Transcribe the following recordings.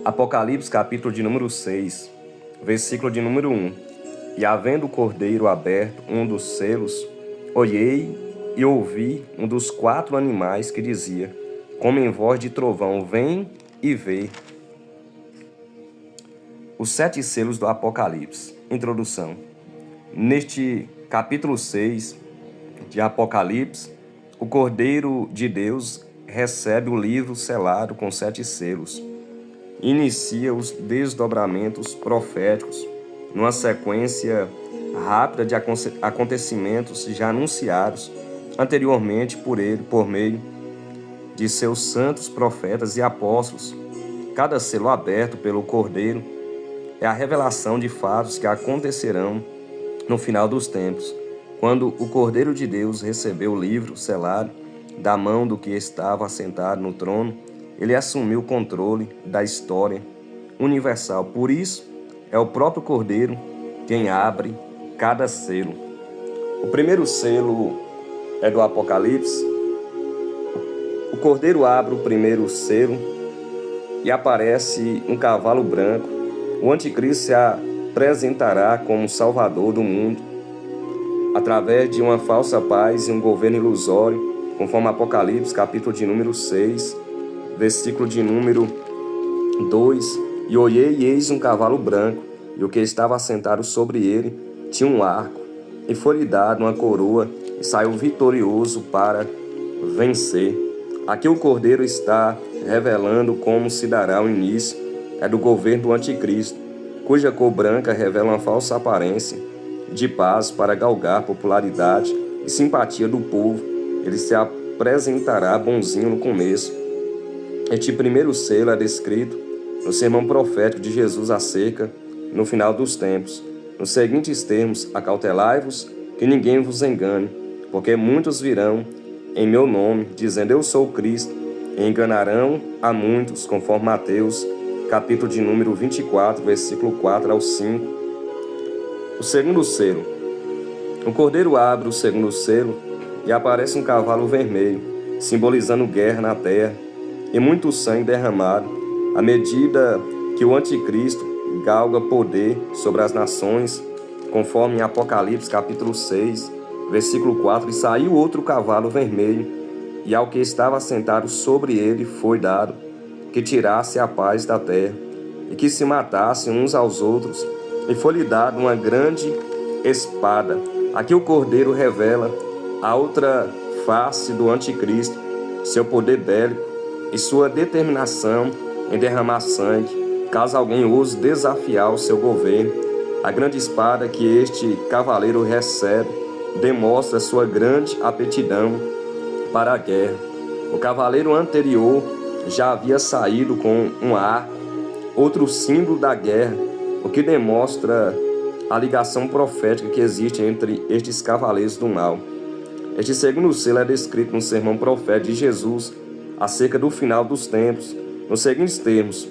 Apocalipse, capítulo de número 6, versículo de número 1. E havendo o cordeiro aberto um dos selos, olhei e ouvi um dos 4 animais que dizia, como em voz de trovão, vem e vê. Os 7 selos do Apocalipse. Introdução. Neste capítulo 6 de Apocalipse, o Cordeiro de Deus recebe o livro selado com 7 selos. Inicia os desdobramentos proféticos numa sequência rápida de acontecimentos já anunciados anteriormente por ele, por meio de seus santos profetas e apóstolos. Cada selo aberto pelo Cordeiro é a revelação de fatos que acontecerão no final dos tempos, quando o Cordeiro de Deus recebeu o livro selado da mão do que estava assentado no trono. Ele assumiu o controle da história universal. Por isso, é o próprio Cordeiro quem abre cada selo. O primeiro selo é do Apocalipse. O Cordeiro abre o primeiro selo e aparece um cavalo branco. O anticristo se apresentará como Salvador do mundo através de uma falsa paz e um governo ilusório, conforme Apocalipse, capítulo de número 6, versículo de número 2. E olhei e eis um cavalo branco, e o que estava assentado sobre ele tinha um arco, e foi-lhe dado uma coroa, e saiu vitorioso para vencer. Aqui o Cordeiro está revelando como se dará o início do governo do anticristo, cuja cor branca revela uma falsa aparência de paz para galgar popularidade e simpatia do povo. Ele se apresentará bonzinho no começo. Este primeiro selo é descrito no sermão profético de Jesus acerca no final dos tempos, nos seguintes termos: acautelai-vos que ninguém vos engane, porque muitos virão em meu nome, dizendo eu sou o Cristo, e enganarão a muitos, conforme Mateus, capítulo de número 24, versículo 4 ao 5. O segundo selo. O Cordeiro abre o segundo selo e aparece um cavalo vermelho, simbolizando guerra na terra e muito sangue derramado, à medida que o anticristo galga poder sobre as nações, conforme em Apocalipse capítulo 6, versículo 4. E saiu outro cavalo vermelho, e ao que estava sentado sobre ele foi dado que tirasse a paz da terra, e que se matassem uns aos outros, e foi-lhe dado uma grande espada. Aqui o Cordeiro revela a outra face do anticristo, seu poder bélico e sua determinação em derramar sangue, caso alguém ouse desafiar o seu governo. A grande espada que este cavaleiro recebe demonstra sua grande aptidão para a guerra. O cavaleiro anterior já havia saído com um arco, outro símbolo da guerra, o que demonstra a ligação profética que existe entre estes cavaleiros do mal. Este segundo selo é descrito no sermão profético de Jesus acerca do final dos tempos, nos seguintes termos: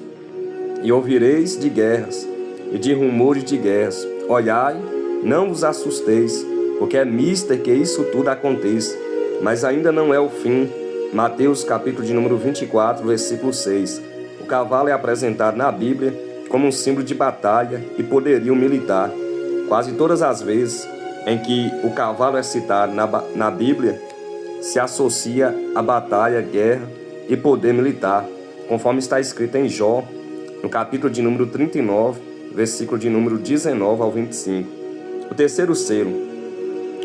e ouvireis de guerras e de rumores de guerras. Olhai, não vos assusteis, porque é mister que isso tudo aconteça, mas ainda não é o fim. Mateus capítulo de número 24, versículo 6. O cavalo é apresentado na Bíblia como um símbolo de batalha e poderio militar. Quase todas as vezes em que o cavalo é citado na Bíblia, se associa a batalha, guerra e poder militar, conforme está escrito em Jó, no capítulo de número 39, versículo de número 19 ao 25. O terceiro selo.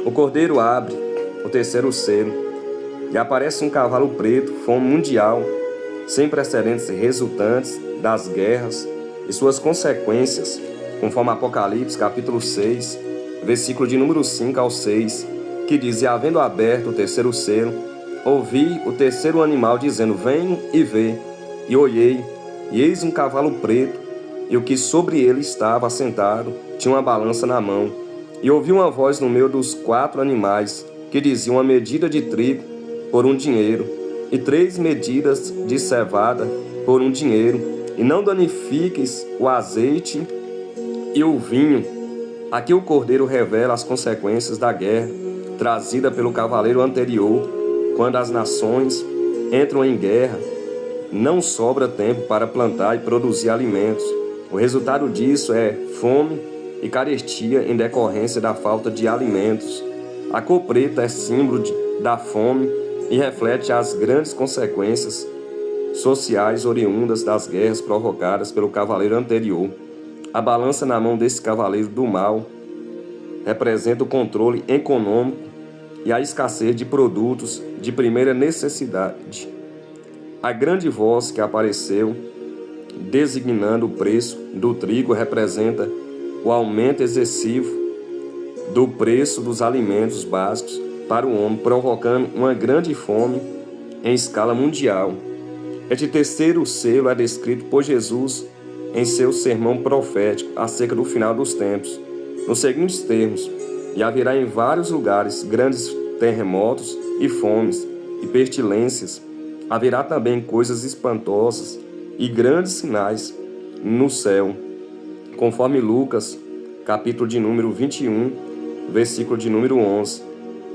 O Cordeiro abre o terceiro selo e aparece um cavalo preto, fome mundial, sem precedentes resultantes das guerras e suas consequências, conforme Apocalipse, capítulo 6, versículo de número 5 ao 6, que diz: e havendo aberto o terceiro selo, ouvi o terceiro animal dizendo, vem e vê. E olhei, e eis um cavalo preto, e o que sobre ele estava assentado tinha uma balança na mão. E ouvi uma voz no meio dos 4 animais, que dizia, uma medida de trigo por um dinheiro, e 3 medidas de cevada por um dinheiro, e não danifiques o azeite e o vinho. Aqui o Cordeiro revela as consequências da guerra trazida pelo cavaleiro anterior, quando as nações entram em guerra não sobra tempo para plantar e produzir alimentos. O resultado disso é fome e carestia em decorrência da falta de alimentos. A cor preta é símbolo da fome e reflete as grandes consequências sociais oriundas das guerras provocadas pelo cavaleiro anterior. A balança na mão desse cavaleiro do mal representa o controle econômico e a escassez de produtos de primeira necessidade. A grande voz que apareceu, designando o preço do trigo, representa o aumento excessivo do preço dos alimentos básicos para o homem, provocando uma grande fome em escala mundial. Este terceiro selo é descrito por Jesus em seu sermão profético acerca do final dos tempos, nos seguintes termos: e haverá em vários lugares grandes terremotos e fomes e pestilências. Haverá também coisas espantosas e grandes sinais no céu, conforme Lucas, capítulo de número 21, versículo de número 11.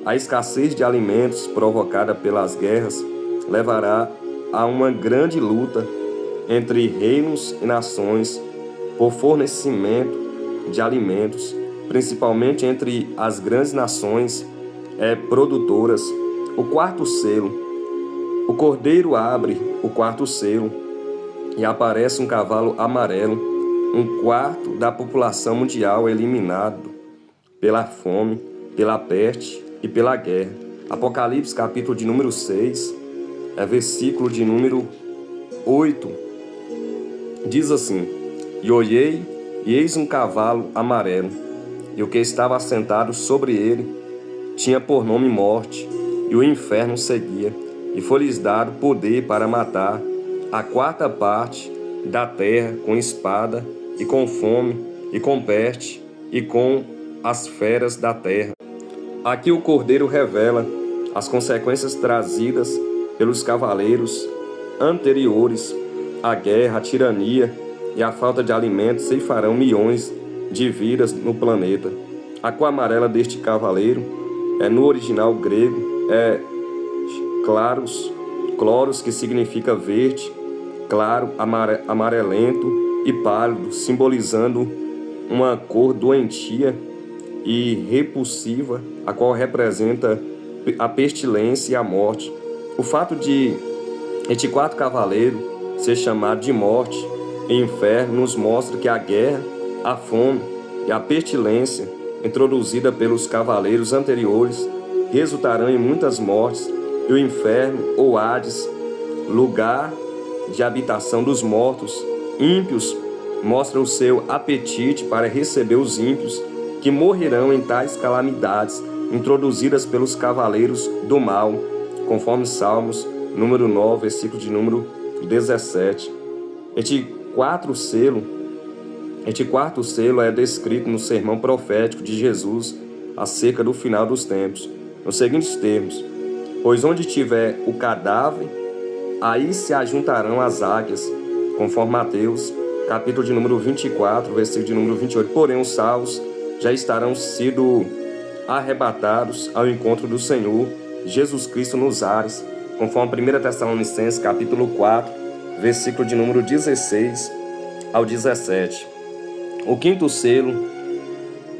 A escassez de alimentos provocada pelas guerras levará a uma grande luta entre reinos e nações por fornecimento de alimentos, principalmente entre as grandes nações produtoras. O quarto selo. O cordeiro abre o quarto selo e aparece um cavalo amarelo. Um quarto da população mundial eliminado pela fome, pela peste e pela guerra. Apocalipse, capítulo de número 6, versículo de número 8. Diz assim: e olhei, e eis um cavalo amarelo, e o que estava assentado sobre ele tinha por nome Morte, e o inferno seguia, e foi-lhes dado poder para matar a quarta parte da terra com espada, e com fome, e com peste, e com as feras da terra. Aqui o Cordeiro revela as consequências trazidas pelos cavaleiros anteriores. A guerra, a tirania e a falta de alimentos ceifarão milhões de vidas no planeta. A cor amarela deste cavaleiro no original grego cloros, que significa verde, claro, amarelento e pálido, simbolizando uma cor doentia e repulsiva, a qual representa a pestilência e a morte. O fato de este quarto cavaleiro ser chamado de morte e inferno nos mostra que a guerra, a fome e a pestilência introduzida pelos cavaleiros anteriores resultarão em muitas mortes, e o inferno, ou Hades, lugar de habitação dos mortos ímpios, mostra o seu apetite para receber os ímpios que morrerão em tais calamidades introduzidas pelos cavaleiros do mal, conforme Salmos número 9, versículo de número 17. Este quarto selo é descrito no sermão profético de Jesus acerca do final dos tempos, nos seguintes termos: pois onde tiver o cadáver, aí se ajuntarão as águias, conforme Mateus, capítulo de número 24, versículo de número 28. Porém, os salvos já estarão sido arrebatados ao encontro do Senhor Jesus Cristo nos ares, conforme 1 Tessalonicenses, capítulo 4, versículo de número 16 ao 17. O quinto selo.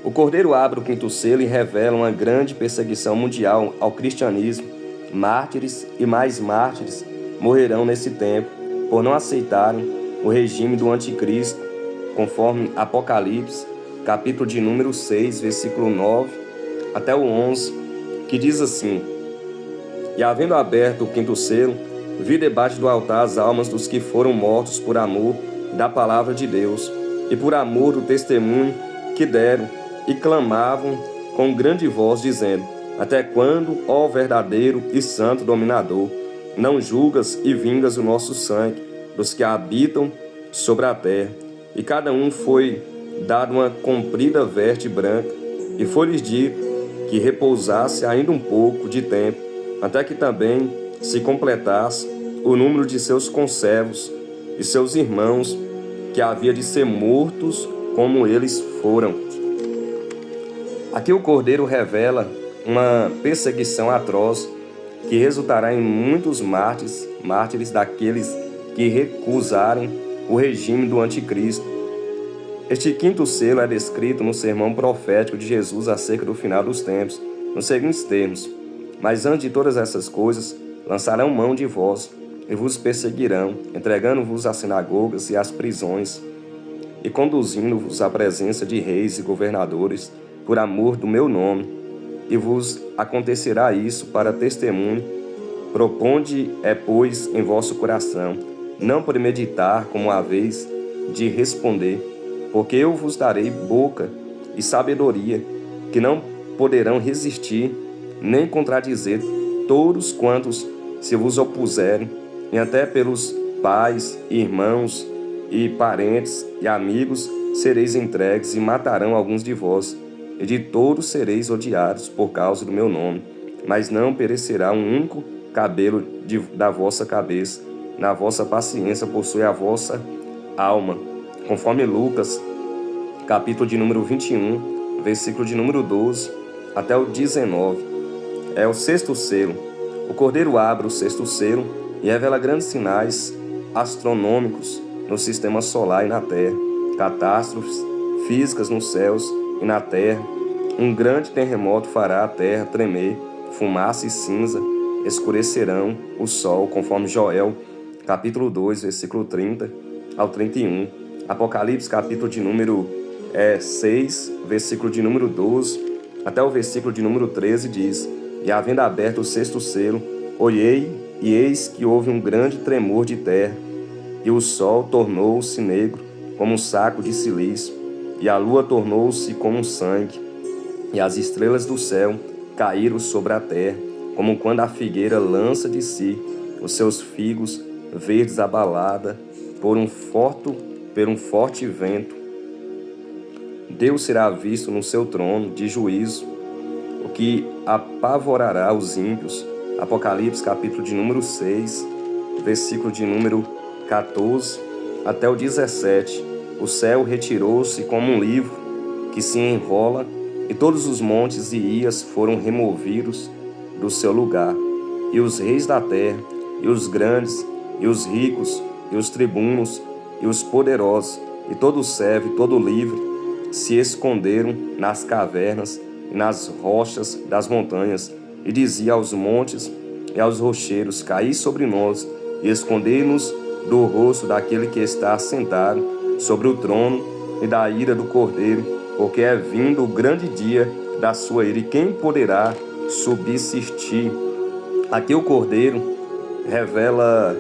O Cordeiro abre o quinto selo e revela uma grande perseguição mundial ao cristianismo. Mártires e mais mártires morrerão nesse tempo por não aceitarem o regime do anticristo, conforme Apocalipse, capítulo de número 6, versículo 9 até o 11, que diz assim: e havendo aberto o quinto selo, vi debaixo do altar as almas dos que foram mortos por amor da palavra de Deus e por amor do testemunho que deram, e clamavam com grande voz, dizendo: até quando, ó verdadeiro e santo dominador, não julgas e vingas o nosso sangue dos que habitam sobre a terra? E cada um foi dado uma comprida veste branca, e foi-lhes dito que repousasse ainda um pouco de tempo, até que também se completasse o número de seus conservos e seus irmãos, que havia de ser mortos como eles foram. Aqui o Cordeiro revela uma perseguição atroz que resultará em muitos mártires daqueles que recusarem o regime do anticristo. Este quinto selo é descrito no sermão profético de Jesus acerca do final dos tempos, nos seguintes termos: mas antes de todas essas coisas, lançarão mão de vós e vos perseguirão, entregando-vos às sinagogas e às prisões, e conduzindo-vos à presença de reis e governadores, por amor do meu nome. E vos acontecerá isso para testemunho. Proponde, pois, em vosso coração, não premeditar como haveis de responder, porque eu vos darei boca e sabedoria, que não poderão resistir, nem contradizer todos quantos se vos opuserem, e até pelos pais, irmãos e parentes e amigos sereis entregues, e matarão alguns de vós, e de todos sereis odiados por causa do meu nome, mas não perecerá um único cabelo da vossa cabeça. Na vossa paciência possui a vossa alma, conforme Lucas, capítulo de número 21, versículo de número 12 até o 19. É o sexto selo. O Cordeiro abre o sexto selo e revela grandes sinais astronômicos no sistema solar e na Terra, catástrofes físicas nos céus e na Terra. Um grande terremoto fará a Terra tremer, fumaça e cinza escurecerão o sol, conforme Joel, capítulo 2, versículo 30 ao 31. Apocalipse, capítulo de número 6, versículo de número 12 até o versículo de número 13 diz: e havendo aberto o sexto selo, olhei, e eis que houve um grande tremor de terra, e o sol tornou-se negro como um saco de silício, e a lua tornou-se como sangue, e as estrelas do céu caíram sobre a terra, como quando a figueira lança de si os seus figos verdes abalada por um forte vento. Deus será visto no seu trono de juízo, o que apavorará os ímpios. Apocalipse, capítulo de número 6, versículo de número 14 até o 17. O céu retirou-se como um livro que se enrola, e todos os montes e ilhas foram removidos do seu lugar, e os reis da terra, e os grandes, e os ricos, e os tribunos, e os poderosos, e todo servo, e todo livre, se esconderam nas cavernas e nas rochas das montanhas, e dizia aos montes e aos rocheiros: caí sobre nós, e escondei-nos do rosto daquele que está assentado sobre o trono e da ira do Cordeiro, porque é vindo o grande dia da sua ira, e quem poderá subsistir? Aqui o Cordeiro revela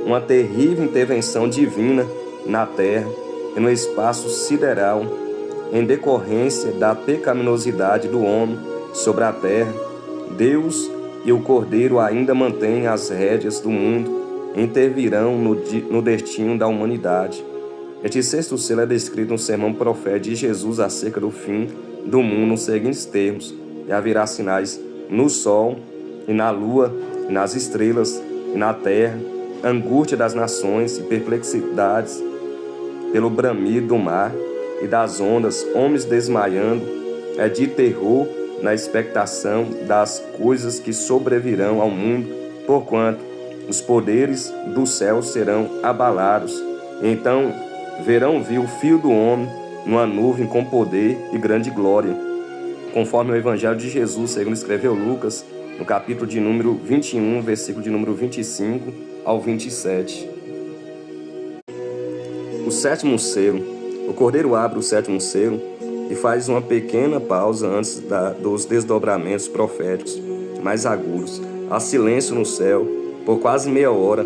uma terrível intervenção divina na terra e no espaço sideral, em decorrência da pecaminosidade do homem sobre a terra. Deus e o Cordeiro ainda mantêm as rédeas do mundo e intervirão no destino da humanidade. Este sexto selo é descrito no sermão profético de Jesus acerca do fim do mundo nos seguintes termos: e haverá sinais no sol e na lua e nas estrelas e na terra, angústia das nações e perplexidades pelo bramido do mar e das ondas, homens desmaiando, de terror na expectação das coisas que sobrevirão ao mundo, porquanto os poderes do céu serão abalados. Então verão vir o Filho do Homem numa nuvem com poder e grande glória, conforme o Evangelho de Jesus, segundo escreveu Lucas, no capítulo de número 21, versículo de número 25 ao 27. O sétimo selo. O Cordeiro abre o sétimo selo e faz uma pequena pausa antes dos desdobramentos proféticos mais agudos. Há silêncio no céu por quase meia hora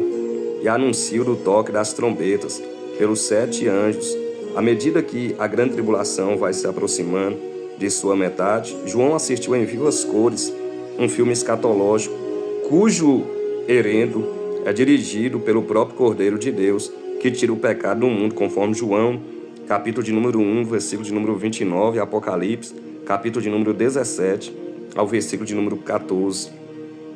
e anuncio do toque das trombetas pelos 7 anjos. À medida que a grande tribulação vai se aproximando de sua metade, João assistiu em vivas cores um filme escatológico, cujo herendo é dirigido pelo próprio Cordeiro de Deus, que tira o pecado do mundo, conforme João, capítulo de número 1, versículo de número 29, Apocalipse, capítulo de número 17, ao versículo de número 14.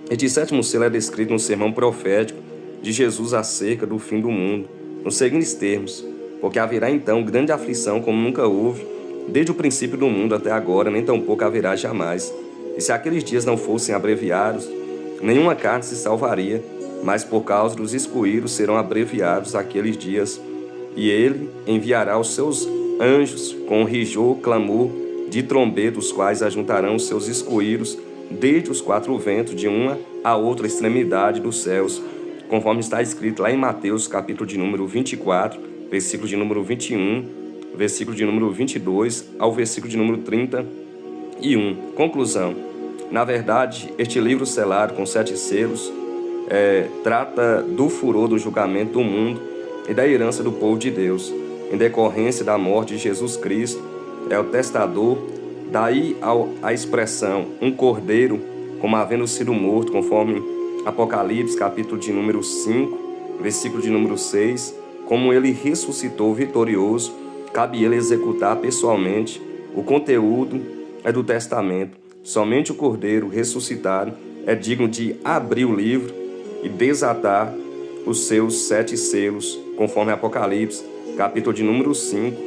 Este sétimo selo é descrito no sermão profético de Jesus acerca do fim do mundo, nos seguintes termos: porque haverá então grande aflição como nunca houve, desde o princípio do mundo até agora, nem tampouco haverá jamais. E se aqueles dias não fossem abreviados, nenhuma carne se salvaria. mas por causa dos excluídos serão abreviados aqueles dias, e ele enviará os seus anjos com rigor, clamor de trombeta, os quais ajuntarão os seus excluídos desde os quatro ventos, de uma a outra extremidade dos céus, conforme está escrito lá em Mateus, capítulo de número 24, versículo de número 21, versículo de número 22 ao versículo de número 31. Conclusão. Na verdade, este livro selado com 7 selos trata do furor do julgamento do mundo e da herança do povo de Deus, em decorrência da morte de Jesus Cristo. É o testador, daí a expressão um cordeiro, como havendo sido morto, conforme Apocalipse, capítulo de número 5, versículo de número 6, como ele ressuscitou vitorioso, cabe ele executar pessoalmente. O conteúdo é do testamento. Somente o cordeiro ressuscitado é digno de abrir o livro e desatar os seus 7 selos, conforme Apocalipse, capítulo de número 5,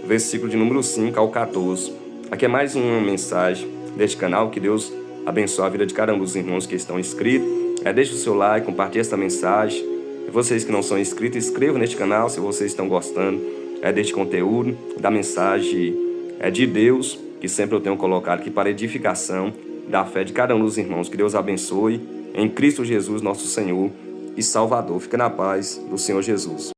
versículo de número 5 ao 14. Aqui é mais uma mensagem deste canal. Que Deus abençoe a vida de cada um dos irmãos que estão inscritos. Deixe o seu like, compartilhe esta mensagem. E vocês que não são inscritos, inscrevam neste canal se vocês estão gostando deste conteúdo, da mensagem de Deus, que sempre eu tenho colocado aqui para edificação da fé de cada um dos irmãos. Que Deus abençoe em Cristo Jesus, nosso Senhor e Salvador. Fica na paz do Senhor Jesus.